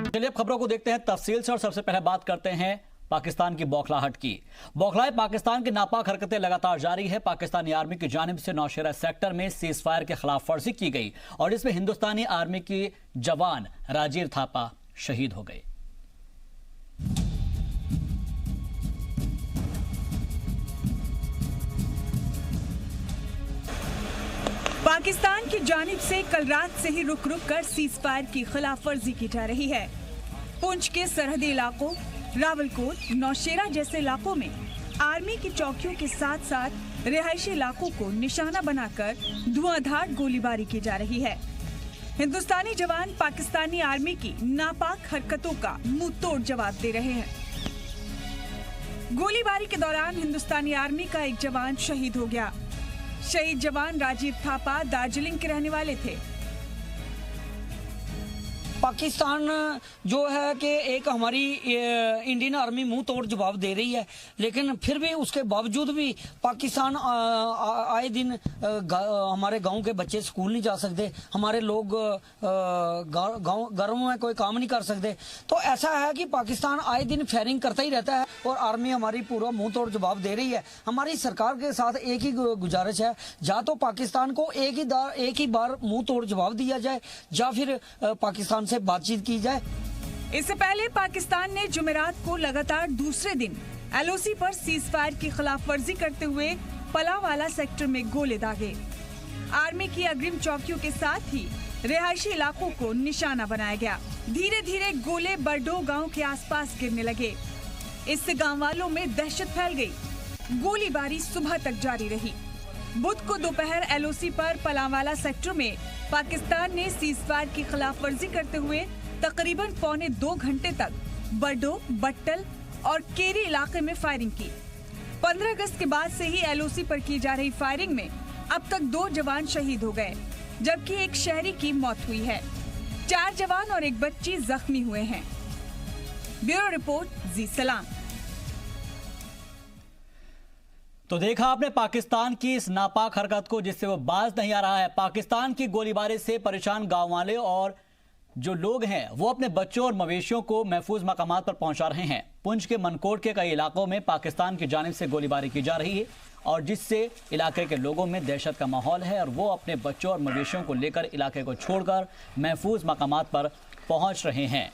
चलिए खबरों को देखते हैं तफसील से और सबसे पहले बात करते हैं पाकिस्तान की बौखलाहट की। बौखलाए पाकिस्तान की नापाक हरकतें लगातार जारी है। पाकिस्तानी आर्मी की जानिब से नौशेरा सेक्टर में सीज फायर के खिलाफ वर्जी की गई और इसमें हिंदुस्तानी आर्मी की जवान राजीव थापा शहीद हो गए। पाकिस्तान की जानिब से कल रात से ही रुक रुक कर सीज फायर की खिलाफ वर्जी की जा रही है। पुंछ के सरहदी इलाकों रावलकोट, नौशेरा जैसे इलाकों में आर्मी की चौकियों के साथ साथ रिहायशी इलाकों को निशाना बनाकर धुआंधार गोलीबारी की जा रही है। हिंदुस्तानी जवान पाकिस्तानी आर्मी की नापाक हरकतों का मुंह तोड़ जवाब दे रहे हैं। गोलीबारी के दौरान हिंदुस्तानी आर्मी का एक जवान शहीद हो गया। शहीद जवान राजीव थापा दार्जिलिंग के रहने वाले थे। पाकिस्तान जो है कि एक हमारी इंडियन आर्मी मुंह तोड़ जवाब दे रही है, लेकिन फिर भी उसके बावजूद भी पाकिस्तान आए दिन हमारे गांव के बच्चे स्कूल नहीं जा सकते, हमारे लोग घरों में कोई काम नहीं कर सकते। तो ऐसा है कि पाकिस्तान आए दिन फायरिंग करता ही रहता है और आर्मी हमारी पूरा मुंह तोड़ जवाब दे रही है। हमारी सरकार के साथ एक ही गुजारिश है, या तो पाकिस्तान को एक ही बार मुंह तोड़ जवाब दिया जाए या फिर पाकिस्तान से बातचीत की जाए। इससे पहले पाकिस्तान ने जुमेरात को लगातार दूसरे दिन एलओसी पर सीज फायर की खिलाफ वर्जी करते हुए पलावाला सेक्टर में गोले दागे। आर्मी की अग्रिम चौकियों के साथ ही रिहायशी इलाकों को निशाना बनाया गया। धीरे धीरे गोले बरडो गांव के आसपास गिरने लगे। इससे गांव वालों में दहशत फैल गई। गोलीबारी सुबह तक जारी रही। बुध को दोपहर एलओसी पर पलावाला सेक्टर में पाकिस्तान ने सीज फायर की खिलाफ वर्जी करते हुए तकरीबन 1.25 घंटे तक बरडो, बट्टल और केरी इलाके में फायरिंग की। 15 अगस्त के बाद से ही एलओसी पर की जा रही फायरिंग में अब तक 2 जवान शहीद हो गए, जबकि एक शहरी की मौत हुई है। 4 जवान और एक बच्ची जख्मी हुए हैं। ब्यूरो रिपोर्ट, जी सलाम। तो देखा आपने पाकिस्तान की इस नापाक हरकत को जिससे वो बाज नहीं आ रहा है। पाकिस्तान की गोलीबारी से परेशान गांव वाले और जो लोग हैं वो अपने बच्चों और मवेशियों को महफूज मकामात पर पहुंचा रहे हैं। पुंछ के मनकोट के कई इलाकों में पाकिस्तान की जानिब से गोलीबारी की जा रही है और जिससे इलाके के लोगों में दहशत का माहौल है और वो अपने बच्चों और मवेशियों को लेकर इलाके को छोड़कर महफूज मकामात पर पहुंच रहे हैं।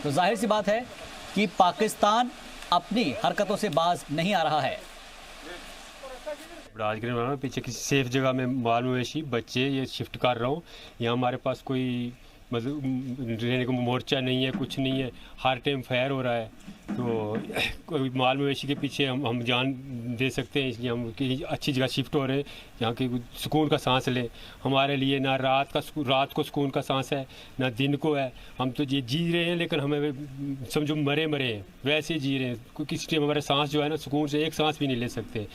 तो जाहिर सी बात है कि पाकिस्तान अपनी हरकतों से बाज नहीं आ रहा है। राजगीर पीछे किसी सेफ जगह में माल मवेशी बच्चे ये शिफ्ट कर रहा हूँ। यहाँ हमारे पास कोई मतलब रहने को मोर्चा नहीं है, कुछ नहीं है, हर टाइम फायर हो रहा है। तो कोई माल मवेशी के पीछे हम जान दे सकते हैं, इसलिए हम कहीं अच्छी जगह शिफ्ट हो रहे हैं जहाँ की सुकून का सांस ले। हमारे लिए ना रात को सुकून का सांस है ना दिन को है। हम तो ये जी रहे हैं लेकिन हमें समझो मरे हैं, वैसे जी रहे हैं। किसी टाइम हमारे सांस जो है ना सुकून से एक सांस भी नहीं ले सकते।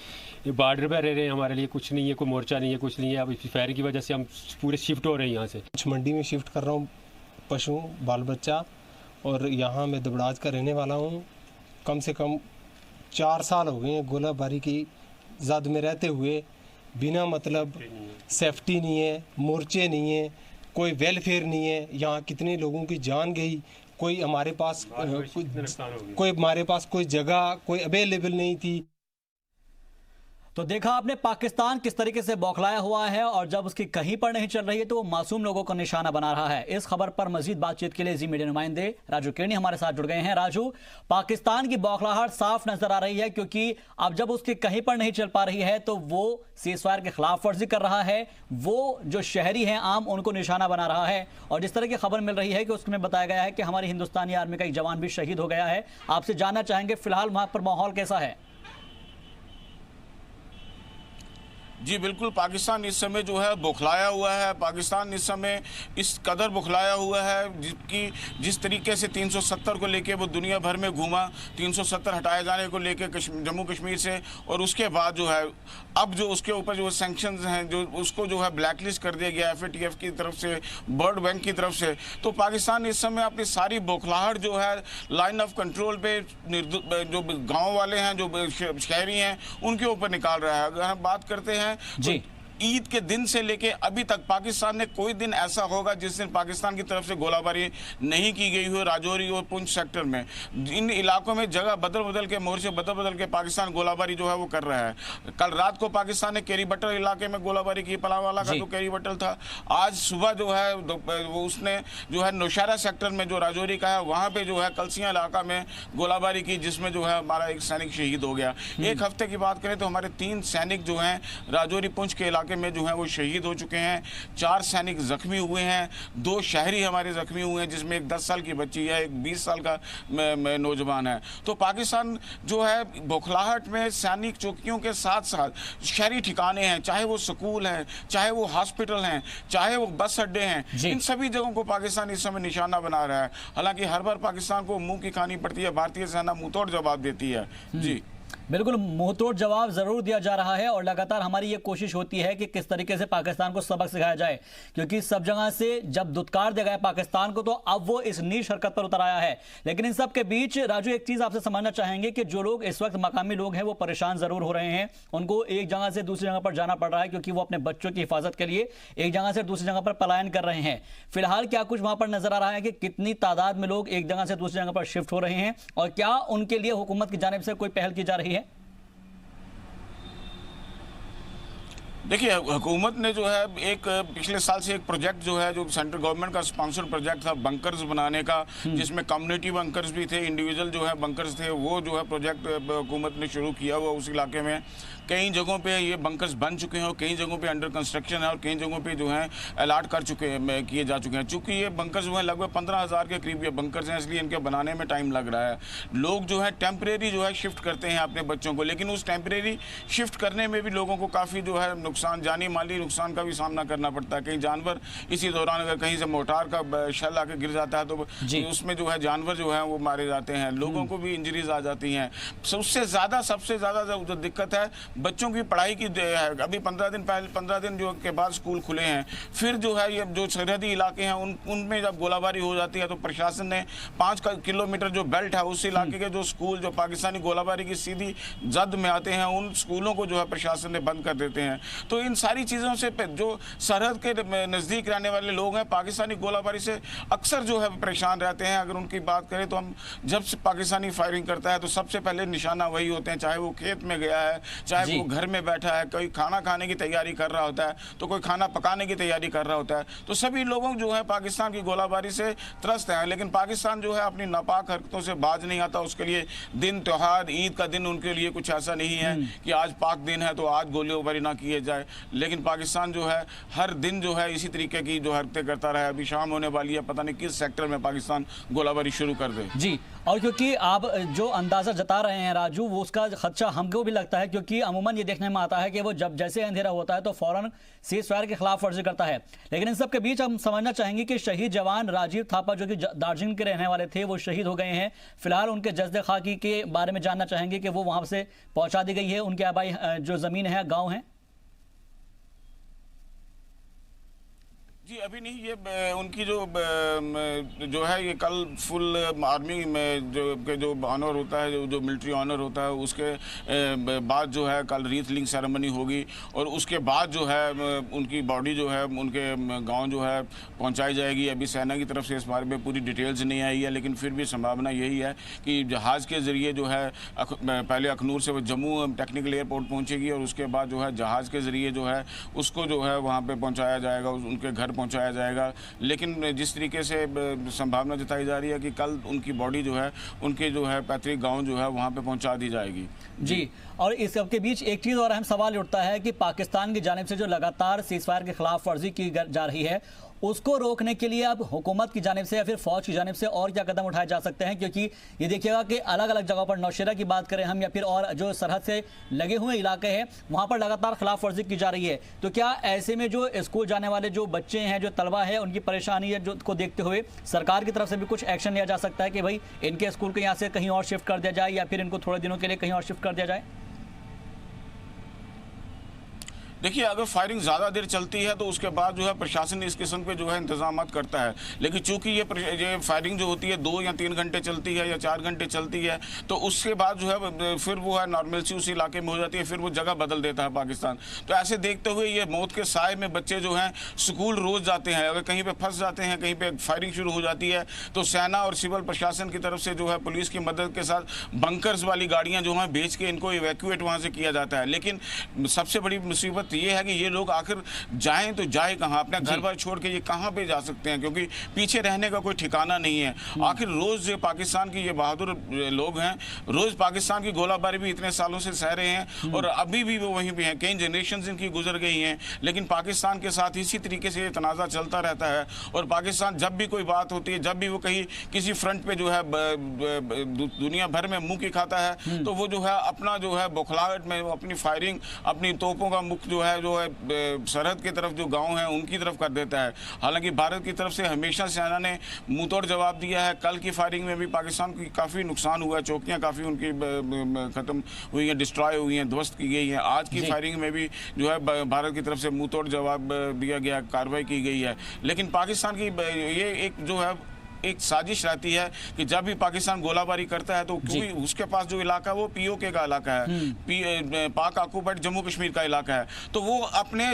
ये बॉर्डर पर रह रहे हैं, हमारे लिए कुछ नहीं है, कोई मोर्चा नहीं है, कुछ नहीं है। अब इस फायर की वजह से हम पूरे शिफ्ट हो रहे हैं यहाँ से। मंडी में शिफ्ट कर रहा हूँ, पशु बाल बच्चा, और यहाँ मैं दबड़ाज का रहने वाला हूँ। कम से कम 4 साल हो गए हैं गोलाबारी की जद में रहते हुए। बिना मतलब सेफ्टी नहीं है, मोर्चे नहीं है, कोई वेलफेयर नहीं है। यहाँ कितने लोगों की जान गई, कोई हमारे पास कोई जगह कोई अवेलेबल नहीं थी। तो देखा आपने पाकिस्तान किस तरीके से बौखलाया हुआ है और जब उसकी कहीं पर नहीं चल रही है तो वो मासूम लोगों को निशाना बना रहा है। इस खबर पर मजीद बातचीत के लिए जी मीडिया नुमाइंदे राजू केरनी हमारे साथ जुड़ गए हैं। राजू, पाकिस्तान की बौखलाहट साफ नजर आ रही है क्योंकि अब जब उसकी कहीं पर नहीं चल पा रही है तो वो सीज फायर के खिलाफ वर्जी कर रहा है। वो जो शहरी हैं आम उनको निशाना बना रहा है और जिस तरह की खबर मिल रही है कि उसमें बताया गया है कि हमारी हिंदुस्तानी आर्मी का एक जवान भी शहीद हो गया है। आपसे जानना चाहेंगे फिलहाल वहां पर माहौल कैसा है? जी बिल्कुल, पाकिस्तान इस समय जो है बौखलाया हुआ है। पाकिस्तान इस समय इस कदर बौखलाया हुआ है जिस तरीके से 370 को लेके वो दुनिया भर में घूमा, 370 हटाए जाने को लेके जम्मू कश्मीर से, और उसके बाद जो है अब जो उसके ऊपर जो सैंक्शंस हैं जो उसको जो है ब्लैकलिस्ट कर दिया गया FATF की तरफ से, वर्ल्ड बैंक की तरफ से। तो पाकिस्तान इस समय अपनी सारी बौखलाहट जो है लाइन ऑफ कंट्रोल पे जो गाँव वाले हैं, जो शहरी हैं, उनके ऊपर निकाल रहा है। अगर हम बात करते हैं जी ईद के दिन से लेके अभी तक पाकिस्तान ने कोई दिन ऐसा होगा जिस दिन पाकिस्तान की तरफ से गोलाबारी नहीं की गई हो राजौरी और पुंछ सेक्टर में। इन इलाकों में जगह बदल बदल के, मोर्चे बदल बदल के पाकिस्तान गोलाबारी जो है वो कर रहा है। कल रात को पाकिस्तान ने केरी बटल इलाके में गोलाबारी की, पलावाला का जो केरी बटल था। आज सुबह जो है वो उसने जो है नौशहरा सेक्टर में जो राजौरी का है वहाँ पे जो है कलसियाँ इलाका में गोलाबारी की, जिसमें जो है हमारा एक सैनिक शहीद हो गया। एक हफ्ते की बात करें तो हमारे 3 सैनिक जो हैं राजौरी पुंछ के इलाके में जो है वो शहीद हो चुके हैं। 4 सैनिक जख्मी हुए हैं, 2 शहरी हमारे जख्मी हुए हैं, जिसमें एक 10 साल की बच्ची है, एक 20 साल का नौजवान है। तो पाकिस्तान जो है बौखलाहट में सैनिक चौकियों के साथ साथ शहरी ठिकाने हैं, चाहे वो स्कूल हैं, चाहे वो हॉस्पिटल हैं, चाहे वो बस अड्डे हैं, इन सभी जगहों को पाकिस्तान इस समय निशाना बना रहा है। हालांकि हर बार पाकिस्तान को मुंह की खानी पड़ती है, भारतीय सेना मुंहतोड़ जवाब देती है। जी बिल्कुल, मुंहतोड़ जवाब जरूर दिया जा रहा है और लगातार हमारी ये कोशिश होती है कि किस तरीके से पाकिस्तान को सबक सिखाया जाए, क्योंकि सब जगह से जब दुत्कार दिया गया पाकिस्तान को तो अब वो इस नीच हरकत पर उतर आया है। लेकिन इन सब के बीच राजू एक चीज आपसे समझना चाहेंगे कि जो लोग इस वक्त मकामी लोग हैं वो परेशान जरूर हो रहे हैं, उनको एक जगह से दूसरी जगह पर जाना पड़ रहा है क्योंकि वो अपने बच्चों की हिफाजत के लिए एक जगह से दूसरी जगह पर पलायन कर रहे हैं। फिलहाल क्या कुछ वहां पर नजर आ रहा है कि कितनी तादाद में लोग एक जगह से दूसरी जगह पर शिफ्ट हो रहे हैं और क्या उनके लिए हुकूमत की जानिब से कोई पहल की जा रही है? देखिए, हुकूमत ने जो है एक पिछले साल से एक प्रोजेक्ट जो है, जो सेंट्रल गवर्नमेंट का स्पॉन्सर प्रोजेक्ट था बंकर्स बनाने का, जिसमें कम्युनिटी बंकर्स भी थे, इंडिविजुअल जो है बंकर्स थे, वो जो है प्रोजेक्ट हुकूमत ने शुरू किया हुआ उस इलाके में। कई जगहों पे ये बंकर्स बन चुके हैं और कई जगहों पे अंडर कंस्ट्रक्शन है और कई जगहों पे जो है अलाट कर चुके हैं, किए जा चुके हैं। चूँकि ये बंकर्स जो है लगभग 15,000 के करीब ये बंकर्स हैं, इसलिए इनके बनाने में टाइम लग रहा है। लोग जो है टेम्परेरी जो है शिफ्ट करते हैं अपने बच्चों को, लेकिन उस टेम्परेरी शिफ्ट करने में भी लोगों को काफ़ी जो है नुकसान, जानी माली नुकसान का भी सामना करना पड़ता है। कई जानवर इसी दौरान अगर कहीं से मोटार का शल आके गिर जाता है तो उसमें जो है जानवर जो है वो मारे जाते हैं, लोगों को भी इंजरीज आ जाती हैं। सबसे ज़्यादा जो दिक्कत है बच्चों की पढ़ाई की है। अभी 15 दिन जो के बाद स्कूल खुले हैं, फिर जो है ये जो सरहदी इलाके हैं उनमें जब गोलाबारी हो जाती है तो प्रशासन ने 5 किलोमीटर जो बेल्ट है उस इलाके के जो स्कूल जो पाकिस्तानी गोलाबारी की सीधी जद में आते हैं, उन स्कूलों को जो है प्रशासन ने बंद कर देते हैं। तो इन सारी चीज़ों से जो सरहद के नज़दीक रहने वाले लोग हैं पाकिस्तानी गोलाबारी से अक्सर जो है परेशान रहते हैं। अगर उनकी बात करें तो हम जब से पाकिस्तानी फायरिंग करता है तो सबसे पहले निशाना वही होते हैं, चाहे वो खेत में गया है, चाहे वो घर में बैठा है, कोई खाना खाने की तैयारी कर रहा होता है तो कोई खाना पकाने की तैयारी कर रहा होता है। तो सभी लोगों जो है पाकिस्तान की गोलाबारी से त्रस्त हैं। लेकिन पाकिस्तान जो है अपनी नापाक हरकतों से बाज नहीं आता। उसके लिए दिन त्योहार ईद का दिन उनके लिए कुछ ऐसा नहीं है कि आज पाक दिन है तो आज गोलीबारी ना किए जाए। लेकिन पाकिस्तान जो है हर दिन जो है इसी तरीके की जो हरकतें करता रहा है। अभी शाम होने वाली है, पता नहीं किस सेक्टर में पाकिस्तान गोलाबारी शुरू कर दे। जी, और क्योंकि आप जो अंदाजा जता रहे हैं राजू, वो उसका खदशा हमको भी लगता है, क्योंकि अमूमन ये देखने में आता है कि वो जब जैसे अंधेरा होता है तो फौरन सीज फायर के खिलाफ वर्जी करता है। लेकिन इन सब के बीच हम समझना चाहेंगे कि शहीद जवान राजीव थापा जो कि दार्जिलिंग के रहने वाले थे वो शहीद हो गए हैं। फिलहाल उनके जज्दे खाकी के बारे में जानना चाहेंगे कि वो वहां से पहुंचा दी गई है, उनके आबाई जो जमीन है, गाँव है। जी अभी नहीं, ये उनकी जो है ये कल फुल आर्मी में जो ऑनर होता है, जो मिलिट्री ऑनर होता है, उसके बाद जो है कल रीथ लिंक सेरेमनी होगी और उसके बाद जो है उनकी बॉडी जो है उनके गांव जो है पहुंचाई जाएगी। अभी सेना की तरफ से इस बारे में पूरी डिटेल्स नहीं आई है, लेकिन फिर भी संभावना यही है कि जहाज़ के ज़रिए जो है पहले अखनूर से वो जम्मू टेक्निकल एयरपोर्ट पहुँचेगी और उसके बाद जो है जहाज़ के ज़रिए जो है उसको जो है वहाँ पर पहुँचाया जाएगा, उनके घर पहुंचाया जाएगा। लेकिन जिस तरीके से संभावना जताई जा रही है कि कल उनकी बॉडी जो है उनके जो है पैतृक गांव जो है वहां पे पहुंचा दी जाएगी। जी, और इस सब के बीच एक चीज़ और अहम सवाल उठता है कि पाकिस्तान की जानिब से जो लगातार सीज़फायर के खिलाफ वर्जी की जा रही है उसको रोकने के लिए अब हुकूमत की जानिब से या फिर फौज की जानिब से और क्या कदम उठाए जा सकते हैं? क्योंकि ये देखिएगा कि अलग अलग जगहों पर नौशेरा की बात करें हम या फिर और जो सरहद से लगे हुए इलाके हैं वहाँ पर लगातार खिलाफ वर्जी की जा रही है। तो क्या ऐसे में जो स्कूल जाने वाले जो बच्चे हैं, जो तलबा है, उनकी परेशानी है जो को देखते हुए सरकार की तरफ से भी कुछ एक्शन लिया जा सकता है कि भाई इनके स्कूल को यहाँ से कहीं और शिफ्ट कर दिया जाए या फिर इनको थोड़े दिनों के लिए कहीं और शिफ्ट कर दिया जाए? देखिए, अगर फायरिंग ज़्यादा देर चलती है तो उसके बाद जो है प्रशासन इस किस्म के जो है इंतजाम करता है, लेकिन चूंकि ये फायरिंग जो होती है 2 या 3 घंटे चलती है या 4 घंटे चलती है, तो उसके बाद जो है फिर वो है नॉर्मलसी उस इलाके में हो जाती है, फिर वो जगह बदल देता है पाकिस्तान। तो ऐसे देखते हुए ये मौत के साए में बच्चे जो हैं स्कूल रोज़ जाते हैं, अगर कहीं पर फंस जाते हैं, कहीं पर फायरिंग शुरू हो जाती है, तो सेना और सिविल प्रशासन की तरफ से जो है पुलिस की मदद के साथ बंकर्स वाली गाड़ियाँ जो हैं भेज के इनको इवैक्यूएट वहाँ से किया जाता है। लेकिन सबसे बड़ी मुसीबत ये है कि ये लोग आखिर जाएं तो जाए कहाँ, अपने घर बार छोड़ के ये कहाँ पे जा सकते हैं, क्योंकि पीछे रहने का कोई ठिकाना नहीं है। आखिर रोज जो पाकिस्तान की ये बहादुर लोग हैं, रोज पाकिस्तान की गोलाबारी भी इतने सालों से सह रहे हैं और अभी भी वो वहीं पे हैं, कई जनरेशन इनकी गुजर गई हैं, लेकिन पाकिस्तान के साथ इसी तरीके से ये तनाज़ा चलता रहता है। और पाकिस्तान जब भी कोई बात होती है, जब भी वो कहीं किसी फ्रंट पे जो है दुनिया भर में मुंह की खाता है, तो वो जो है अपना जो है बौखलाहट में अपनी फायरिंग, अपनी तोपों का मुख जो है सरहद की तरफ जो गांव हैं उनकी तरफ कर देता है। हालांकि भारत की तरफ से हमेशा सेना ने मुंहतोड़ जवाब दिया है। कल की फायरिंग में भी पाकिस्तान की काफ़ी नुकसान हुआ है, चौकियां काफ़ी उनकी ख़त्म हुई हैं, डिस्ट्रॉय हुई हैं, ध्वस्त की गई हैं। आज की फायरिंग में भी जो है भारत की तरफ से मुंहतोड़ जवाब दिया गया, कार्रवाई की गई है। लेकिन पाकिस्तान की ये एक जो है एक साजिश रहती है कि जब भी पाकिस्तान गोलाबारी करता है तो क्योंकि उसके पास जो इलाका है वो पीओके का इलाका है, पाक ऑक्युपाइड जम्मू कश्मीर का इलाका है, तो वो अपने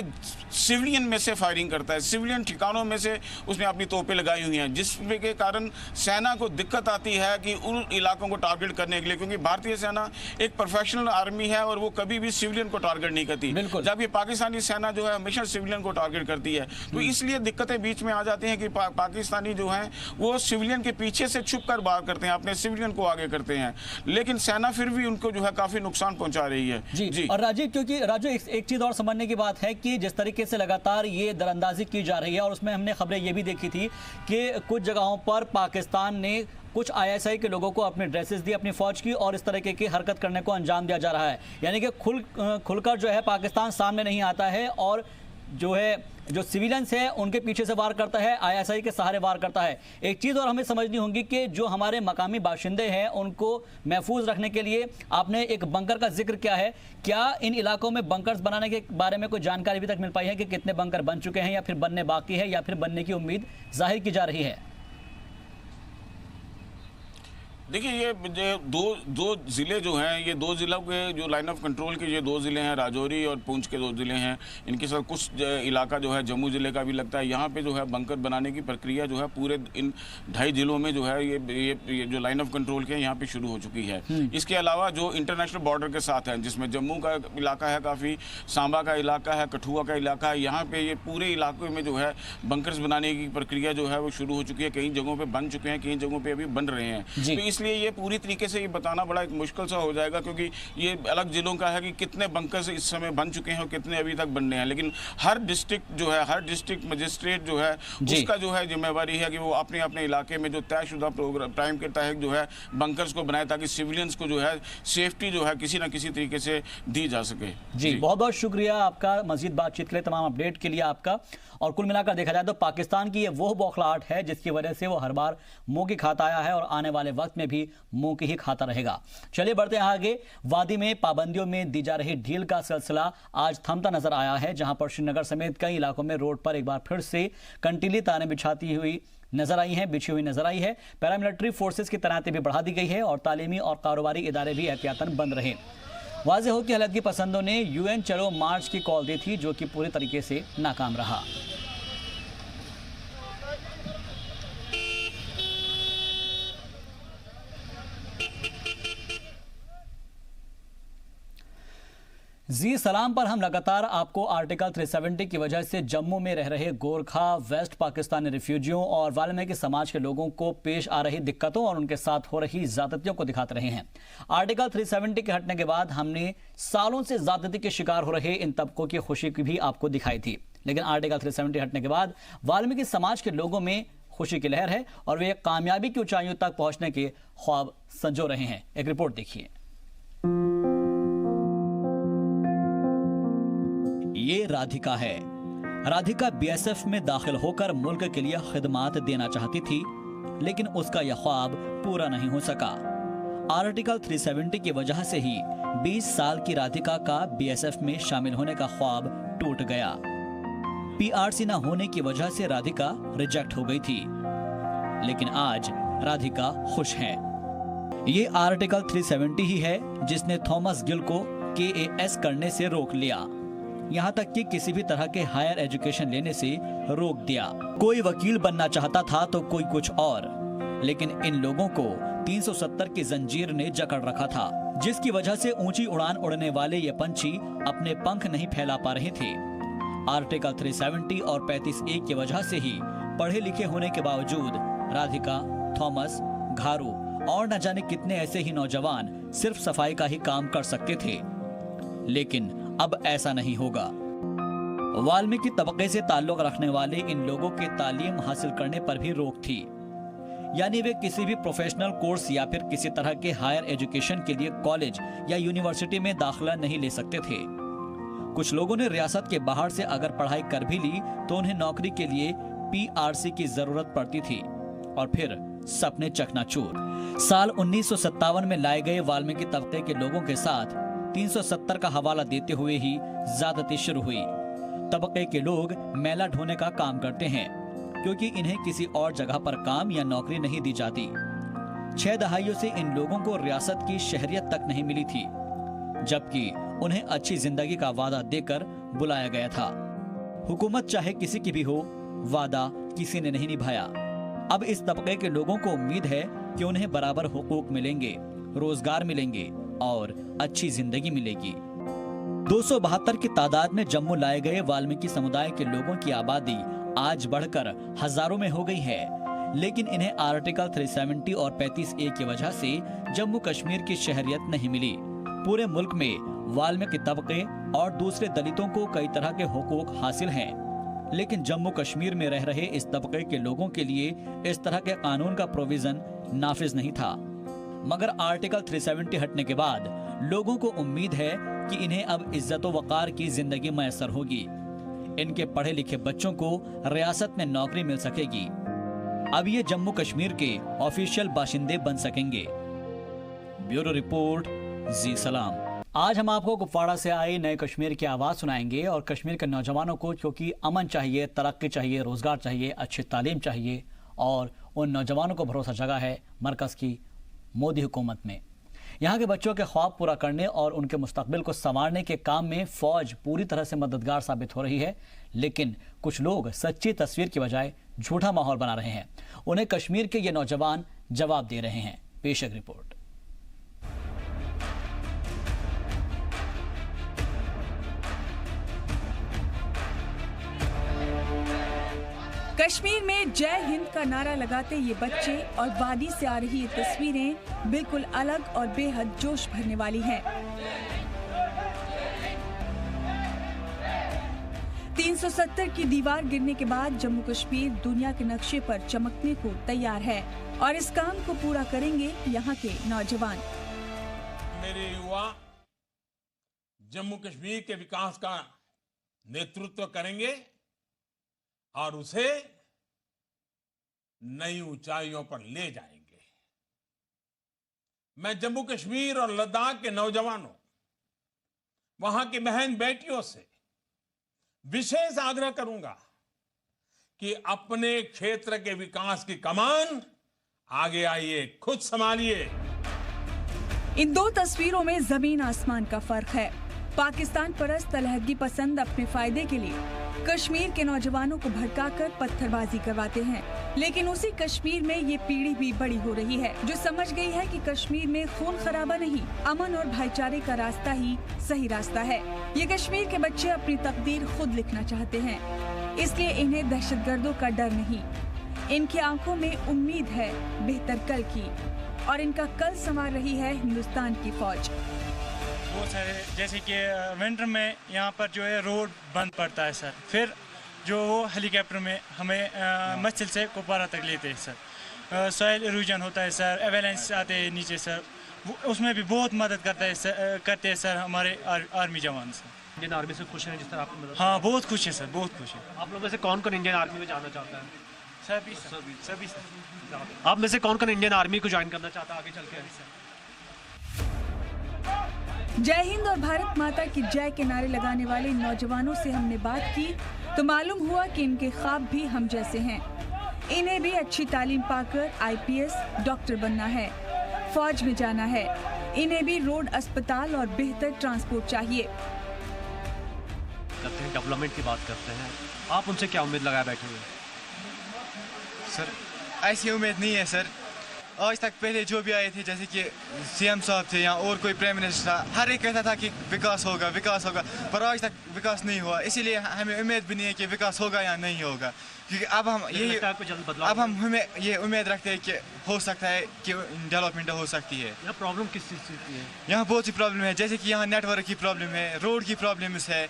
सिविलियन में से फायरिंग करता है, सिविलियन ठिकानों में से उसने अपनी तोपें लगाई हुई हैं, जिसके के कारण सेना को दिक्कत आती है कि उन इलाकों को टारगेट करने के लिए, क्योंकि भारतीय सेना एक प्रोफेशनल आर्मी है और वो कभी भी सिविलियन को टारगेट नहीं करती, जबकि पाकिस्तानी सेना जो है हमेशा सिविलियन को टारगेट करती है। तो इसलिए दिक्कतें बीच में आ जाती हैं कि पाकिस्तानी जो है वो सिविलियन के पीछे से छुप कर बात करते हैं, अपने सिविलियन को आगे करते हैं, लेकिन सेना फिर भी उनको जो है काफी नुकसान पहुंचा रही है। जी। और राजीव, क्योंकि राजू एक चीज और समझने की बात है कि जिस तरीके से लगातार ये दरअंदाजी की जा रही है, और उसमें हमने खबरें ये भी देखी थी कि कुछ जगहों पर पाकिस्तान ने कुछ आईएसआई के लोगों को अपने ड्रेसेस दी अपनी फौज की, और इस तरीके की हरकत करने को अंजाम दिया जा रहा है। यानी कि खुलकर जो है पाकिस्तान सामने नहीं आता है और जो सिविलियंस है उनके पीछे से वार करता है, आईएसआई के सहारे वार करता है। एक चीज़ और हमें समझनी होगी कि जो हमारे मकामी बाशिंदे हैं उनको महफूज रखने के लिए आपने एक बंकर का जिक्र किया है। क्या इन इलाकों में बंकर्स बनाने के बारे में कोई जानकारी अभी तक मिल पाई है कि कितने बंकर बन चुके हैं या फिर बनने बाकी है या फिर बनने की उम्मीद जाहिर की जा रही है? देखिए, ये दो ज़िले जो हैं, ये 2 ज़िलों के जो लाइन ऑफ कंट्रोल के ये 2 ज़िले हैं, राजौरी और पुंछ के 2 ज़िले हैं। इनके साथ कुछ इलाका जो है जम्मू ज़िले का भी लगता है। यहाँ पे जो है बंकर बनाने की प्रक्रिया जो है पूरे इन 2.5 ज़िलों में जो है ये जो लाइन ऑफ कंट्रोल के यहाँ पे शुरू हो चुकी है। इसके अलावा जो इंटरनेशनल बॉर्डर के साथ हैं, जिसमें जम्मू का इलाका है, काफ़ी सांबा का इलाका है, कठुआ का इलाका है, यहाँ पे ये पूरे इलाके में जो है बंकर्स बनाने की प्रक्रिया जो है वो शुरू हो चुकी है। कई जगहों पर बन चुके हैं, कई जगहों पर अभी बन रहे हैं। तो इसलिए ये पूरी तरीके से ये बताना बड़ा एक मुश्किल सा हो जाएगा, क्योंकि ये अलग जिलों का है कि कितने बंकर्स इस समय बन चुके हैं और कितने अभी तक बनने हैं। लेकिन हर डिस्ट्रिक्ट जो है, हर डिस्ट्रिक्ट मजिस्ट्रेट जो है उसका जो है जिम्मेवारी है कि वो अपने अपने इलाके में जो तयशुदा प्रोग्राम टाइम के तहत जो है बंकर्स को बनाए, ताकि सिविलियंस को जो है सेफ्टी जो है किसी ना किसी तरीके से दी जा सके। जी, बहुत बहुत शुक्रिया आपका मजीद बातचीत के लिए, तमाम अपडेट के लिए आपका। और कुल मिलाकर देखा जाए तो पाकिस्तान की ये वो बौखलाहट है जिसकी वजह से वो हर बार मुंह की खाता आया है और आने वाले वक्त में भी मुंह की ही खाता रहेगा। चलिए बढ़ते हैं आगे। वादी में पाबंदियों में दी जा रही ढील का सिलसिला आज थमता नजर आया है, जहां पर श्रीनगर समेत कई इलाकों में रोड पर एक बार फिर से कंटीली तारें बिछी हुई नजर आई है। पैरामिलिट्री फोर्सेस की तैनाती भी बढ़ा दी गई है और तालीमी और कारोबारी इदारे भी एहतियातन बंद रहे। वाज़े हो कि हलकी पसंदों ने यूएन चलो मार्च की कॉल दी थी, जो कि पूरी तरीके से नाकाम रहा। जी सलाम पर हम लगातार आपको आर्टिकल 370 की वजह से जम्मू में रह रहे गोरखा, वेस्ट पाकिस्तानी रिफ्यूजियों और वाल्मीकि समाज के लोगों को पेश आ रही दिक्कतों और उनके साथ हो रही ज्यादतियों को दिखाते रहे हैं। आर्टिकल 370 के हटने के बाद हमने सालों से ज्यादती के शिकार हो रहे इन तबकों की खुशी की भी आपको दिखाई थी, लेकिन आर्टिकल 370 हटने के बाद वाल्मीकि समाज के लोगों में खुशी की लहर है और वे कामयाबी की ऊंचाइयों तक पहुंचने के ख्वाब संजो रहे हैं। एक रिपोर्ट देखिए। ये राधिका है। राधिका बीएसएफ में दाखिल होकर मुल्क के लिए खिदमात देना चाहती थी, लेकिन उसका यह ख्वाब पूरा नहीं हो सका। आर्टिकल 370 की वजह से ही 20 साल की राधिका का बीएसएफ में शामिल होने का ख्वाब टूट गया। पीआरसी न होने की वजह से राधिका रिजेक्ट हो गई थी, लेकिन आज राधिका खुश है। ये आर्टिकल 370 ही है जिसने थॉमस गिल को KAS करने से रोक लिया, यहाँ तक कि किसी भी तरह के हायर एजुकेशन लेने से रोक दिया। कोई वकील बनना चाहता था तो कोई कुछ और, लेकिन इन लोगों को 370 की जंजीर ने जकड़ रखा था, जिसकी वजह से ऊंची उड़ान उड़ने वाले ये पंछी अपने पंख नहीं फैला पा रहे थे। आर्टिकल 370 और 35A की वजह से ही पढ़े लिखे होने के बावजूद राधिका, थॉमस, घारू और न जाने कितने ऐसे ही नौजवान सिर्फ सफाई का ही काम कर सकते थे, लेकिन अब ऐसा नहीं होगा। वाल्मीकि तबके से ताल्लुक रखने वाले इन लोगों के तालीम हासिल करने पर भी रोक थी, यानी वे किसी भी प्रोफेशनल कोर्स या फिर किसी तरह के हायर एजुकेशन के लिए कॉलेज या यूनिवर्सिटी में दाखिला नहीं ले सकते थे। कुछ लोगों ने रियासत के बाहर से अगर पढ़ाई कर भी ली तो उन्हें नौकरी के लिए PRC की जरूरत पड़ती थी और फिर सपने चकनाचूर। साल 1957 में लाए गए वाल्मीकि तबके के लोगों के साथ 370 का हवाला देते हुए ही ज्यादती शुरू हुई। तबके के लोग मैला ढोने का काम करते हैं क्योंकि इन्हें किसी और जगह पर काम या नौकरी नहीं दी जाती। 6 दहाइयों से इन लोगों को रियासत की शहरियत तक नहीं मिली थी, जबकि उन्हें अच्छी जिंदगी का वादा देकर बुलाया गया था। हुकूमत चाहे किसी की भी हो, वादा किसी ने नहीं निभाया। अब इस तबके के लोगों को उम्मीद है कि उन्हें बराबर हुकूक मिलेंगे, रोजगार मिलेंगे और अच्छी जिंदगी मिलेगी। 272 की तादाद में जम्मू लाए गए वाल्मीकि समुदाय के लोगों की आबादी आज बढ़कर हजारों में हो गई है, लेकिन इन्हें आर्टिकल 370 और 35A की वजह से जम्मू कश्मीर की शहरियत नहीं मिली। पूरे मुल्क में वाल्मीकि तबके और दूसरे दलितों को कई तरह के हुकूक हासिल हैं, लेकिन जम्मू कश्मीर में रह रहे इस तबके के लोगों के लिए इस तरह के कानून का प्रोविजन नाफिज नहीं था। मगर आर्टिकल 370 हटने के बाद लोगों को उम्मीद है कि इन्हें अब इज्जत व वक़ार की जिंदगी मैसर होगी। इनके पढ़े लिखे बच्चों को रियासत में नौकरी मिल सकेगी। अब ये जम्मू कश्मीर के ऑफिशियल बाशिंदे बन सकेंगे। ब्यूरो रिपोर्ट, जी सलाम। आज हम आपको कुपवाड़ा से आई नए कश्मीर की आवाज़ सुनाएंगे और कश्मीर के नौजवानों को क्योंकि अमन चाहिए, तरक्की चाहिए, रोजगार चाहिए, अच्छी तालीम चाहिए और उन नौजवानों को भरोसा जगा है मरकज़ की मोदी हुकूमत में। यहाँ के बच्चों के ख्वाब पूरा करने और उनके मुस्तकबिल को संवारने के काम में फ़ौज पूरी तरह से मददगार साबित हो रही है, लेकिन कुछ लोग सच्ची तस्वीर की बजाय झूठा माहौल बना रहे हैं। उन्हें कश्मीर के ये नौजवान जवाब दे रहे हैं। पेश है रिपोर्ट। कश्मीर में जय हिंद का नारा लगाते ये बच्चे और वादी से आ रही ये तस्वीरें बिल्कुल अलग और बेहद जोश भरने वाली हैं। 370 की दीवार गिरने के बाद जम्मू कश्मीर दुनिया के नक्शे पर चमकने को तैयार है और इस काम को पूरा करेंगे यहाँ के नौजवान। मेरे युवा जम्मू कश्मीर के विकास का नेतृत्व करेंगे और उसे नई ऊंचाइयों पर ले जाएंगे। मैं जम्मू कश्मीर और लद्दाख के नौजवानों, वहां की बहन बेटियों से विशेष आग्रह करूंगा कि अपने क्षेत्र के विकास की कमान आगे आइए, खुद संभालिए। इन दो तस्वीरों में जमीन आसमान का फर्क है। पाकिस्तान परस्त अलहदगी पसंद अपने फायदे के लिए कश्मीर के नौजवानों को भड़काकर पत्थरबाजी करवाते हैं, लेकिन उसी कश्मीर में ये पीढ़ी भी बड़ी हो रही है जो समझ गई है कि कश्मीर में खून खराबा नहीं, अमन और भाईचारे का रास्ता ही सही रास्ता है। ये कश्मीर के बच्चे अपनी तकदीर खुद लिखना चाहते हैं, इसलिए इन्हें दहशतगर्दों का डर नहीं। इनकी आंखों में उम्मीद है बेहतर कल की और इनका कल संवार रही है हिंदुस्तान की फौज। बहुत सारे, जैसे कि विंटर में यहाँ पर जो है रोड बंद पड़ता है सर, फिर जो वो हेलीकॉप्टर में हमें मस्जिद से कुपवाड़ा तक लेते हैं सर। सॉइल इरोजन होता है सर, एवेलेंस आते हैं नीचे सर, उसमें भी बहुत मदद करते हैं सर हमारे आर्मी जवान सर। इंडियन आर्मी से खुश हैं जिस तरह आपको मदद? हाँ, बहुत खुश है सर, बहुत खुश है। आप लोग में से कौन कौन इंडियन आर्मी में जाना चाहता है? सभी सर। आप में से कौन कौन इंडियन आर्मी को ज्वाइन करना चाहता है आगे चल के? जय हिंद और भारत माता की जय के नारे लगाने वाले इन नौजवानों से हमने बात की तो मालूम हुआ कि इनके ख्वाब भी हम जैसे हैं। इन्हें भी अच्छी तालीम पाकर IPS डॉक्टर बनना है, फौज में जाना है। इन्हें भी रोड, अस्पताल और बेहतर ट्रांसपोर्ट चाहिए। करते हैं डेवलपमेंट की बात करते हैं, आप उनसे क्या उम्मीद लगाए बैठे हुए? सर ऐसी उम्मीद नहीं है सर। आज तक पहले जो भी आए थे, जैसे कि CM साहब थे या और कोई प्राइम मिनिस्टर था, हर एक कहता था कि विकास होगा, पर आज तक विकास नहीं हुआ। इसीलिए हमें उम्मीद भी नहीं है कि विकास होगा या नहीं होगा, क्योंकि अब हम हमें ये उम्मीद रखते हैं कि हो सकता है कि डेवलपमेंट हो सकती है। यहाँ प्रॉब्लम किस चीज़ की है? यहाँ बहुत सी प्रॉब्लम है, जैसे कि यहाँ नेटवर्क की प्रॉब्लम है, रोड की प्रॉब्लम्स है,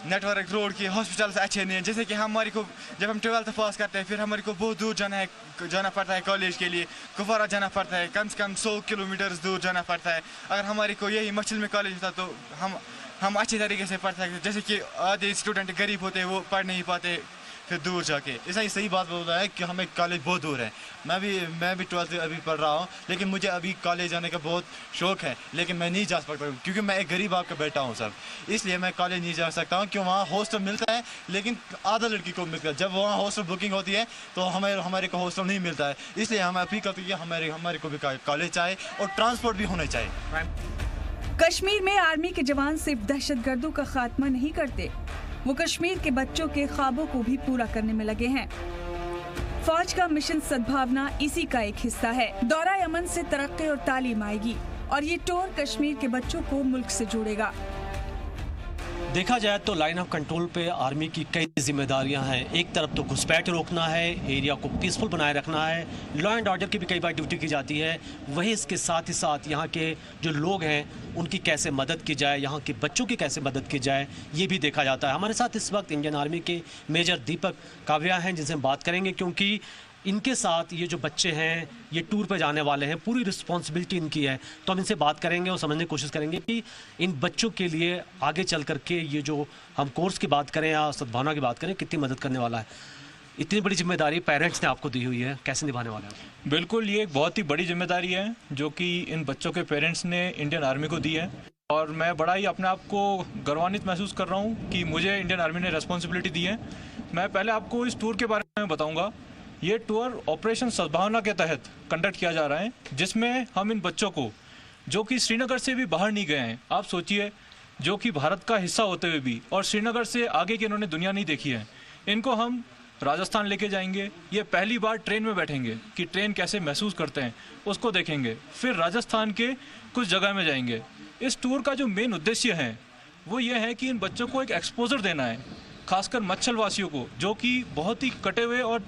नेटवर्क, रोड की, हॉस्पिटल्स अच्छे नहीं है। जैसे कि हमारे को जब हम 12th पास करते हैं, फिर हमारे को बहुत दूर जाना पड़ता है कॉलेज के लिए, कुपवारा जाना पड़ता है, कम से कम 100 किलोमीटर दूर जाना पड़ता है। अगर हमारे को यही मछली में कॉलेज होता तो हम अच्छे तरीके से पढ़ सकते। जैसे कि आधे स्टूडेंट गरीब होते हैं, वो पढ़ नहीं पाते फिर दूर जाके। ऐसा ही सही बात बोल रहा है कि हमें कॉलेज बहुत दूर है। मैं भी 12th अभी पढ़ रहा हूँ, लेकिन मुझे अभी कॉलेज जाने का बहुत शौक है, लेकिन मैं नहीं जा सकता क्योंकि मैं एक गरीब बाप का बेटा हूँ सर। इसलिए मैं कॉलेज नहीं जा सकता हूँ, क्यों वहाँ हॉस्टल मिलता है लेकिन आधा लड़की को मिलता है। जब वहाँ हॉस्टल बुकिंग होती है तो हमारे को हॉस्टल नहीं मिलता है। इसलिए हम अपील करते हैं कि हमारे को भी कॉलेज चाहिए और ट्रांसपोर्ट भी होना चाहिए। कश्मीर में आर्मी के जवान सिर्फ दहशतगर्दों का खात्मा नहीं करते, वो कश्मीर के बच्चों के ख्वाबों को भी पूरा करने में लगे हैं। फौज का मिशन सद्भावना इसी का एक हिस्सा है। दौरा यमन से तरक्की और तालीम आएगी और ये टूर कश्मीर के बच्चों को मुल्क से जोड़ेगा। देखा जाए तो लाइन ऑफ कंट्रोल पे आर्मी की कई जिम्मेदारियां हैं। एक तरफ तो घुसपैठ रोकना है, एरिया को पीसफुल बनाए रखना है, लॉ एंड ऑर्डर की भी कई बार ड्यूटी की जाती है। वहीं इसके साथ ही साथ यहाँ के जो लोग हैं उनकी कैसे मदद की जाए, यहाँ के बच्चों की कैसे मदद की जाए, ये भी देखा जाता है। हमारे साथ इस वक्त इंडियन आर्मी के मेजर दीपक काव्या हैं, जिनसे हम बात करेंगे, क्योंकि इनके साथ ये जो बच्चे हैं ये टूर पे जाने वाले हैं, पूरी रिस्पॉन्सिबिलिटी इनकी है। तो हम इनसे बात करेंगे और समझने की कोशिश करेंगे कि इन बच्चों के लिए आगे चल करके ये जो हम कोर्स की बात करें या सद्भावना की बात करें, कितनी मदद करने वाला है। इतनी बड़ी जिम्मेदारी पेरेंट्स ने आपको दी हुई है, कैसे निभाने वाले हैं? बिल्कुल, ये एक बहुत ही बड़ी जिम्मेदारी है जो कि इन बच्चों के पेरेंट्स ने इंडियन आर्मी को दी है, और मैं बड़ा ही अपने आप को गौरवान्वित महसूस कर रहा हूँ कि मुझे इंडियन आर्मी ने रिस्पॉन्सिबिलिटी दी है। मैं पहले आपको इस टूर के बारे में बताऊँगा। ये टूर ऑपरेशन सद्भावना के तहत कंडक्ट किया जा रहा है, जिसमें हम इन बच्चों को, जो कि श्रीनगर से भी बाहर नहीं गए हैं, आप सोचिए, जो कि भारत का हिस्सा होते हुए भी और श्रीनगर से आगे की इन्होंने दुनिया नहीं देखी है, इनको हम राजस्थान लेके जाएंगे। ये पहली बार ट्रेन में बैठेंगे कि ट्रेन कैसे महसूस करते हैं उसको देखेंगे। फिर राजस्थान के कुछ जगह में जाएंगे। इस टूर का जो मेन उद्देश्य है वो ये है कि इन बच्चों को एक एक्सपोजर देना है, खासकर मच्छल वासियों को, जो कि बहुत ही कटे हुए और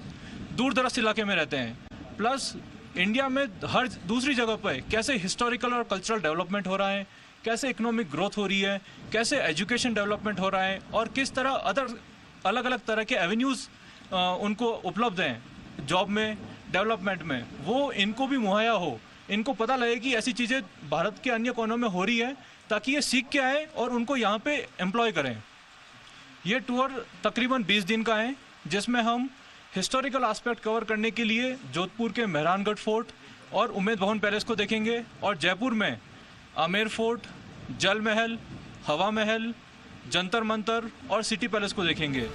दूर दराज इलाके में रहते हैं। प्लस इंडिया में हर दूसरी जगह पर कैसे हिस्टोरिकल और कल्चरल डेवलपमेंट हो रहा है, कैसे इकोनॉमिक ग्रोथ हो रही है, कैसे एजुकेशन डेवलपमेंट हो रहा है, और किस तरह अलग अलग तरह के एवेन्यूज़ उनको उपलब्ध हैं जॉब में, डेवलपमेंट में, वो इनको भी मुहैया हो। इनको पता लगे कि ऐसी चीज़ें भारत के अन्य कोनों में हो रही है, ताकि ये सीख के आए और उनको यहाँ पे एम्प्लॉय करें। ये टूर तकरीबन 20 दिन का है, जिसमें हम हिस्टोरिकल एस्पेक्ट कवर करने के लिए जोधपुर के मेहरानगढ़ फोर्ट और उम्मेद भवन पैलेस को देखेंगे, और जयपुर में आमेर फोर्ट, जल महल, हवा महल, जंतर मंतर और सिटी पैलेस को देखेंगे।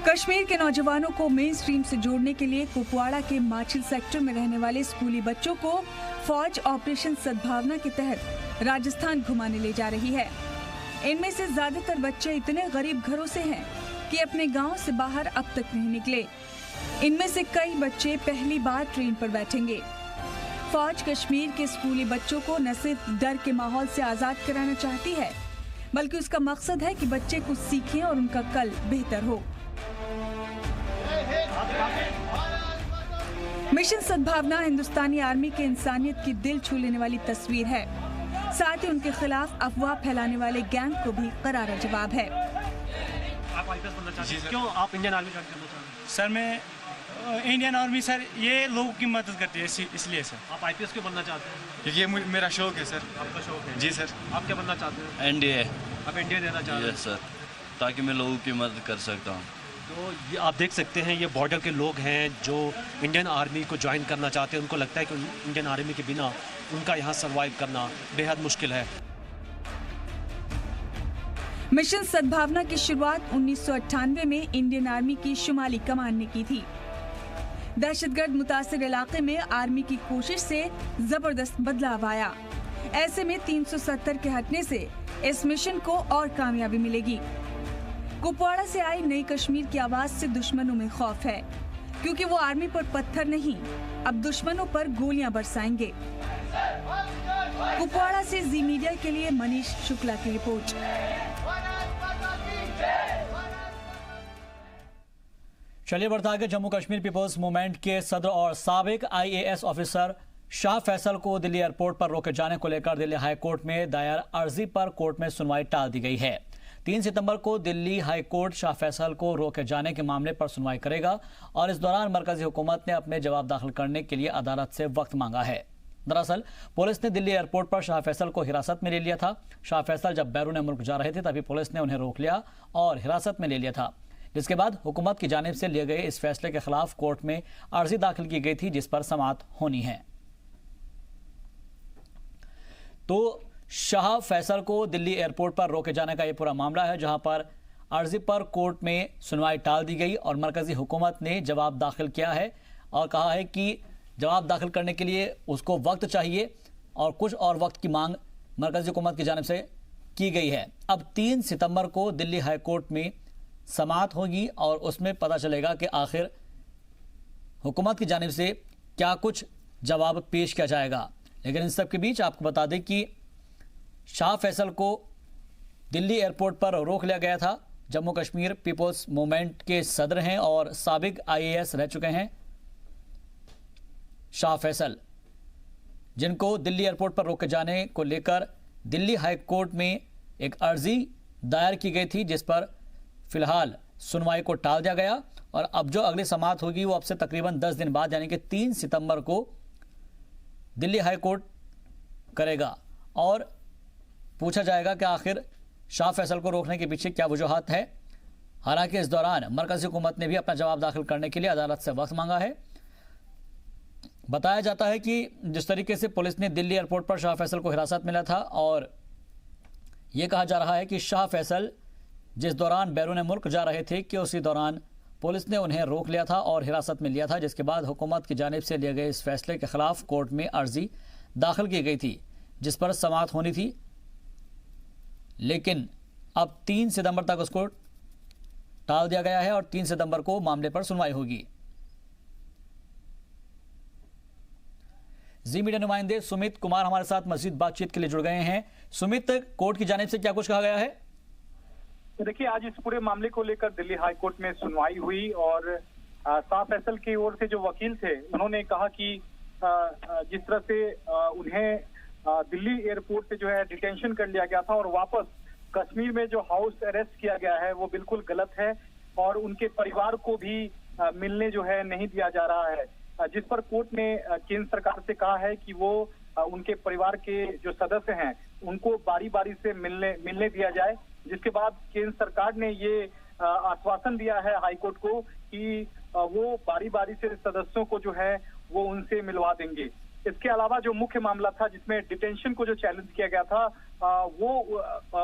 कश्मीर के नौजवानों को मेन स्ट्रीम से जोड़ने के लिए कुपवाड़ा के माछिल सेक्टर में रहने वाले स्कूली बच्चों को फौज ऑपरेशन सद्भावना के तहत राजस्थान घुमाने ले जा रही है। इनमें से ज्यादातर बच्चे इतने गरीब घरों से हैं कि अपने गांव से बाहर अब तक नहीं निकले। इनमें से कई बच्चे पहली बार ट्रेन पर बैठेंगे। फौज कश्मीर के स्कूली बच्चों को न सिर्फ डर के माहौल से आजाद कराना चाहती है, बल्कि उसका मकसद है कि बच्चे कुछ सीखें और उनका कल बेहतर हो। मिशन सद्भावना हिंदुस्तानी आर्मी के इंसानियत की दिल छू लेने वाली तस्वीर है। साथ ही उनके खिलाफ अफवाह फैलाने वाले गैंग को भी करारा जवाब है। आप IPS बनना चाहते हैं, क्यों आप इंडियन आर्मी ज्वाइन करना चाहते हैं? सर मैं इंडियन आर्मी सर ये लोगों की मदद करती है, इसलिए सर। आप IPS क्यों बनना चाहते हैं? क्योंकि ये मेरा शौक है सर। आपका शौक है? जी सर। आप क्या बनना चाहते हैं? NDA। आप NDA देना चाहते हैं? यस सर, ताकि मैं लोगों की मदद कर सकता हूँ। तो ये आप देख सकते हैं, ये बॉर्डर के लोग हैं जो इंडियन आर्मी को ज्वाइन करना चाहते हैं। उनको लगता है कि इंडियन आर्मी के बिना उनका यहाँ सर्वाइव करना बेहद मुश्किल है। मिशन सद्भावना की शुरुआत 1998 में इंडियन आर्मी की शुमाली कमान ने की थी। दहशतगर्द मुतासिर इलाके में आर्मी की कोशिश से जबरदस्त बदलाव आया। ऐसे में 370 के हटने से इस मिशन को और कामयाबी मिलेगी। कुपवाड़ा से आई नई कश्मीर की आवाज से दुश्मनों में खौफ है, क्योंकि वो आर्मी पर पत्थर नहीं, अब दुश्मनों पर गोलियां बरसाएंगे। कुपवाड़ा से जी मीडिया के लिए मनीष शुक्ला की रिपोर्ट। चलिए बढ़ता आगे। जम्मू कश्मीर पीपल्स मूवमेंट के सदर और साबिक IAS ऑफिसर शाह फैसल को दिल्ली एयरपोर्ट पर रोके जाने को लेकर दिल्ली हाई कोर्ट में दायर अर्जी पर कोर्ट में सुनवाई टाल दी गई है। 3 सितंबर को दिल्ली हाई कोर्ट शाह फैसल को रोके जाने के मामले पर सुनवाई करेगा और इस दौरान मरकजी हुकूमत ने अपने जवाब दाखिल करने के लिए अदालत से वक्त मांगा है। दरअसल पुलिस ने दिल्ली एयरपोर्ट पर शाह फैसल को हिरासत में ले लिया था। शाह फैसल जब बैरून मुल्क जा रहे थे तभी पुलिस ने उन्हें रोक लिया और हिरासत में ले लिया था, जिसके बाद हुकूमत की जानिब से लिए गए इस फैसले के खिलाफ कोर्ट में अर्जी दाखिल की गई थी, जिस पर समाअत होनी है। तो शाह फैसल को दिल्ली एयरपोर्ट पर रोके जाने का यह पूरा मामला है, जहां पर अर्जी पर कोर्ट में सुनवाई टाल दी गई और मरकजी हुकूमत ने जवाब दाखिल किया है और कहा है कि जवाब दाखिल करने के लिए उसको वक्त चाहिए और कुछ और वक्त की मांग मरकजी हुकूमत की जानिब से की गई है। अब 3 सितंबर को दिल्ली हाई कोर्ट में समाअत होगी और उसमें पता चलेगा कि आखिर हुकूमत की जानिब से क्या कुछ जवाब पेश किया जाएगा। लेकिन इन सब के बीच आपको बता दें कि शाह फैसल को दिल्ली एयरपोर्ट पर रोक लिया गया था। जम्मू कश्मीर पीपल्स मूवमेंट के सदर हैं और साबिक IAS रह चुके हैं शाह फैसल, जिनको दिल्ली एयरपोर्ट पर रोके जाने को लेकर दिल्ली हाई कोर्ट में एक अर्जी दायर की गई थी, जिस पर फिलहाल सुनवाई को टाल दिया गया और अब जो अगली समाअत होगी वो अब से तकरीबन 10 दिन बाद यानी कि 3 सितंबर को दिल्ली हाई कोर्ट करेगा और पूछा जाएगा कि आखिर शाह फैसल को रोकने के पीछे क्या वजूहात है। हालांकि इस दौरान मरकजी हुकूमत ने भी अपना जवाब दाखिल करने के लिए अदालत से वक्त मांगा है। बताया जाता है कि जिस तरीके से पुलिस ने दिल्ली एयरपोर्ट पर शाह फैसल को हिरासत में लिया था और यह कहा जा रहा है कि शाह फैसल जिस दौरान बैरून मुल्क जा रहे थे कि उसी दौरान पुलिस ने उन्हें रोक लिया था और हिरासत में लिया था, जिसके बाद हुकूमत की जानिब से लिए गए इस फैसले के खिलाफ कोर्ट में अर्जी दाखिल की गई थी, जिस पर समाअत होनी थी। लेकिन अब 3 सितंबर तक उसको टाल दिया गया है और 3 सितंबर को मामले पर सुनवाई होगी। जी मीडिया नुमाइंदे सुमित कुमार हमारे साथ मजीद बातचीत के लिए जुड़ गए हैं। सुमित, कोर्ट की जानिब से क्या कुछ कहा गया है? देखिए, आज इस पूरे मामले को लेकर दिल्ली हाई कोर्ट में सुनवाई हुई और शाह फैसल की ओर से जो वकील थे उन्होंने कहा कि जिस तरह से उन्हें दिल्ली एयरपोर्ट से जो है डिटेंशन कर लिया गया था और वापस कश्मीर में जो हाउस अरेस्ट किया गया है वो बिल्कुल गलत है और उनके परिवार को भी मिलने जो है नहीं दिया जा रहा है, जिस पर कोर्ट ने केंद्र सरकार से कहा है कि वो उनके परिवार के जो सदस्य हैं उनको बारी बारी से मिलने दिया जाए। जिसके बाद केंद्र सरकार ने ये आश्वासन दिया है हाईकोर्ट को कि वो बारी बारी से सदस्यों को जो है वो उनसे मिलवा देंगे। इसके अलावा जो मुख्य मामला था जिसमें डिटेंशन को जो चैलेंज किया गया था वो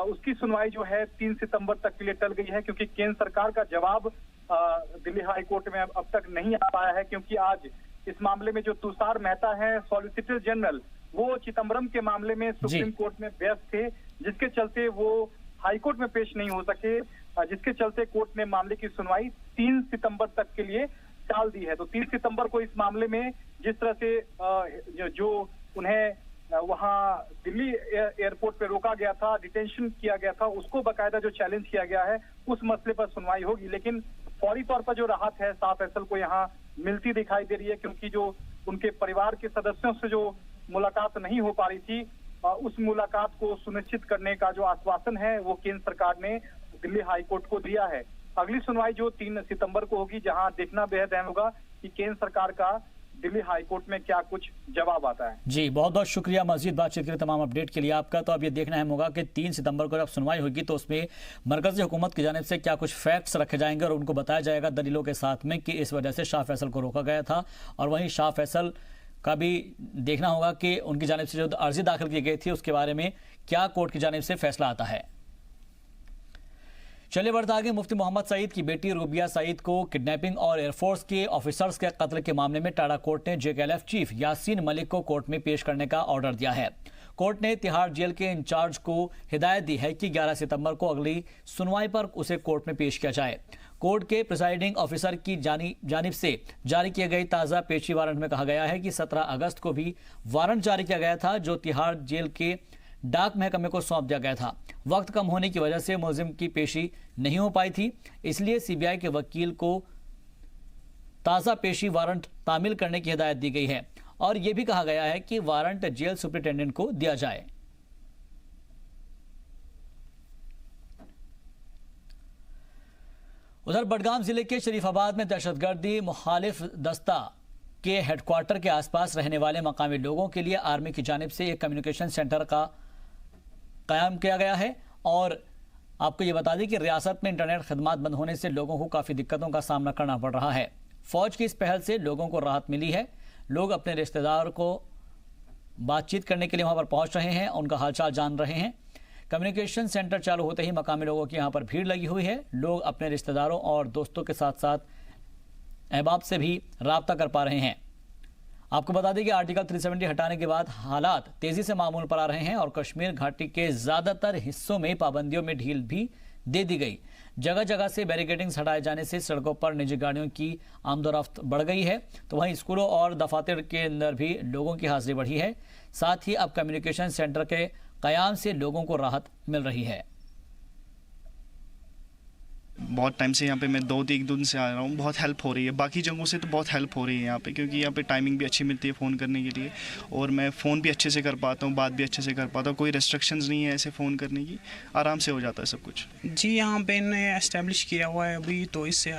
उसकी सुनवाई जो है 3 सितंबर तक के लिए टल गई है, क्योंकि केंद्र सरकार का जवाब दिल्ली हाई कोर्ट में अब तक नहीं आ पाया है, क्योंकि आज इस मामले में जो तुषार मेहता है सॉलिसिटर जनरल, वो चिदम्बरम के मामले में सुप्रीम कोर्ट में व्यस्त थे, जिसके चलते वो हाई कोर्ट में पेश नहीं हो सके, जिसके चलते कोर्ट ने मामले की सुनवाई 3 सितंबर तक के लिए टाल दी है। तो 3 सितंबर को इस मामले में जिस तरह से जो उन्हें वहां दिल्ली एयरपोर्ट पे रोका गया था, डिटेंशन किया गया था, उसको बाकायदा जो चैलेंज किया गया है उस मसले पर सुनवाई होगी। लेकिन फौरी तौर पर जो राहत है शाह फैसल को यहाँ मिलती दिखाई दे रही है, क्योंकि जो उनके परिवार के सदस्यों से जो मुलाकात नहीं हो पा रही थी उस मुलाकात को सुनिश्चित करने का जो आश्वासन है वो केंद्र सरकार ने दिल्ली हाई कोर्ट को दिया है। अगली सुनवाई जो 3 सितंबर को होगी, जहां देखना बेहद अहम होगा कि केंद्र सरकार का दिल्ली हाईकोर्ट में क्या कुछ जवाब आता है। जी बहुत बहुत शुक्रिया मजीद बातचीत के लिए, तमाम अपडेट के लिए आपका। तो अब ये देखना अहम होगा कि 3 सितंबर को जब सुनवाई होगी तो उसमें मरकजी हुकूमत की जानिब से क्या कुछ फैक्ट्स रखे जाएंगे और उनको बताया जाएगा दलीलों के साथ में कि इस वजह से शाह फैसल को रोका गया था। और वहीं शाह फैसल का भी देखना होगा कि उनकी जानिब से जो अर्जी दाखिल की गई थी उसके बारे में क्या कोर्ट की जानिब से फैसला आता है। चलिए बढ़ता आगे। मुफ्ती मोहम्मद सईद की बेटी रूबिया सईद को किडनैपिंग और एयरफोर्स के ऑफिसर्स के कत्ल के मामले में टाडा कोर्ट ने JKLF चीफ यासीन मलिक को कोर्ट में पेश करने का ऑर्डर दिया है। कोर्ट ने तिहाड़ जेल के इंचार्ज को हिदायत दी है कि 11 सितंबर को अगली सुनवाई पर उसे कोर्ट में पेश किया जाए। कोर्ट के प्रिसाइडिंग ऑफिसर की जानिब से जारी किए गए ताज़ा पेशी वारंट में कहा गया है कि 17 अगस्त को भी वारंट जारी किया गया था जो तिहाड़ जेल के डाक महकमे को सौंप दिया गया था। वक्त कम होने की वजह से मुलजिम की पेशी नहीं हो पाई थी, इसलिए CBI के वकील को ताज़ा पेशी वारंट तामील करने की हिदायत दी गई है और यह भी कहा गया है कि वारंट जेल सुपरिटेंडेंट को दिया जाए। उधर बडगाम जिले के शरीफाबाद में दहशतगर्दी मुखालिफ दस्ता के हेडक्वार्टर के आसपास रहने वाले मकामी लोगों के लिए आर्मी की जानिब से एक कम्युनिकेशन सेंटर का कायम किया गया है। और आपको ये बता दें कि रियासत में इंटरनेट खदमात बंद होने से लोगों को काफ़ी दिक्कतों का सामना करना पड़ रहा है। फौज की इस पहल से लोगों को राहत मिली है। लोग अपने रिश्तेदार को बातचीत करने के लिए वहाँ पर पहुँच रहे हैं, उनका हालचाल जान रहे हैं। कम्युनिकेशन सेंटर चालू होते ही मकामी लोगों की यहाँ पर भीड़ लगी हुई है। लोग अपने रिश्तेदारों और दोस्तों के साथ साथ अहबाब से भी राब्ता कर पा रहे हैं। आपको बता दें कि आर्टिकल 370 हटाने के बाद हालात तेजी से मामूल पर आ रहे हैं और कश्मीर घाटी के ज्यादातर हिस्सों में पाबंदियों में ढील भी दे दी गई। जगह जगह से बैरिकेडिंग्स हटाए जाने से सड़कों पर निजी गाड़ियों की आमदोरफ्त बढ़ गई है। तो वहीं स्कूलों और दफातर के अंदर भी लोगों की हाजिरी बढ़ी है। साथ ही अब कम्युनिकेशन सेंटर के कयाम से लोगों को राहत मिल रही है। बहुत टाइम से यहाँ पे मैं 2-3 दिन से आ रहा हूँ, बहुत हेल्प हो रही है। बाकी जगहों से तो बहुत हेल्प हो रही है यहाँ पे, क्योंकि यहाँ पे टाइमिंग भी अच्छी मिलती है फ़ोन करने के लिए और मैं फ़ोन भी अच्छे से कर पाता हूँ, बात भी अच्छे से कर पाता हूँ। कोई रेस्ट्रिक्शंस नहीं है ऐसे फ़ोन करने की, आराम से हो जाता है सब कुछ। जी यहाँ पे इन्हें एस्टेब्लिश किया हुआ है अभी, तो इससे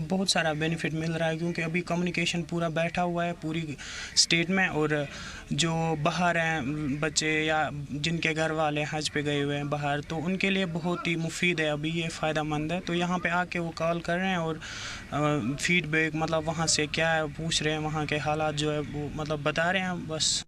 बहुत सारा बेनिफिट मिल रहा है क्योंकि अभी कम्युनिकेशन पूरा बैठा हुआ है पूरी स्टेट में। और जो बाहर हैं बच्चे या जिनके घर वाले हज पे गए हुए हैं बाहर, तो उनके लिए बहुत ही मुफीद है अभी, ये फ़ायदेमंद है। तो यहाँ पे आके वो कॉल कर रहे हैं और फीडबैक मतलब वहाँ से क्या है पूछ रहे हैं, वहाँ के हालात जो है वो मतलब बता रहे हैं बस।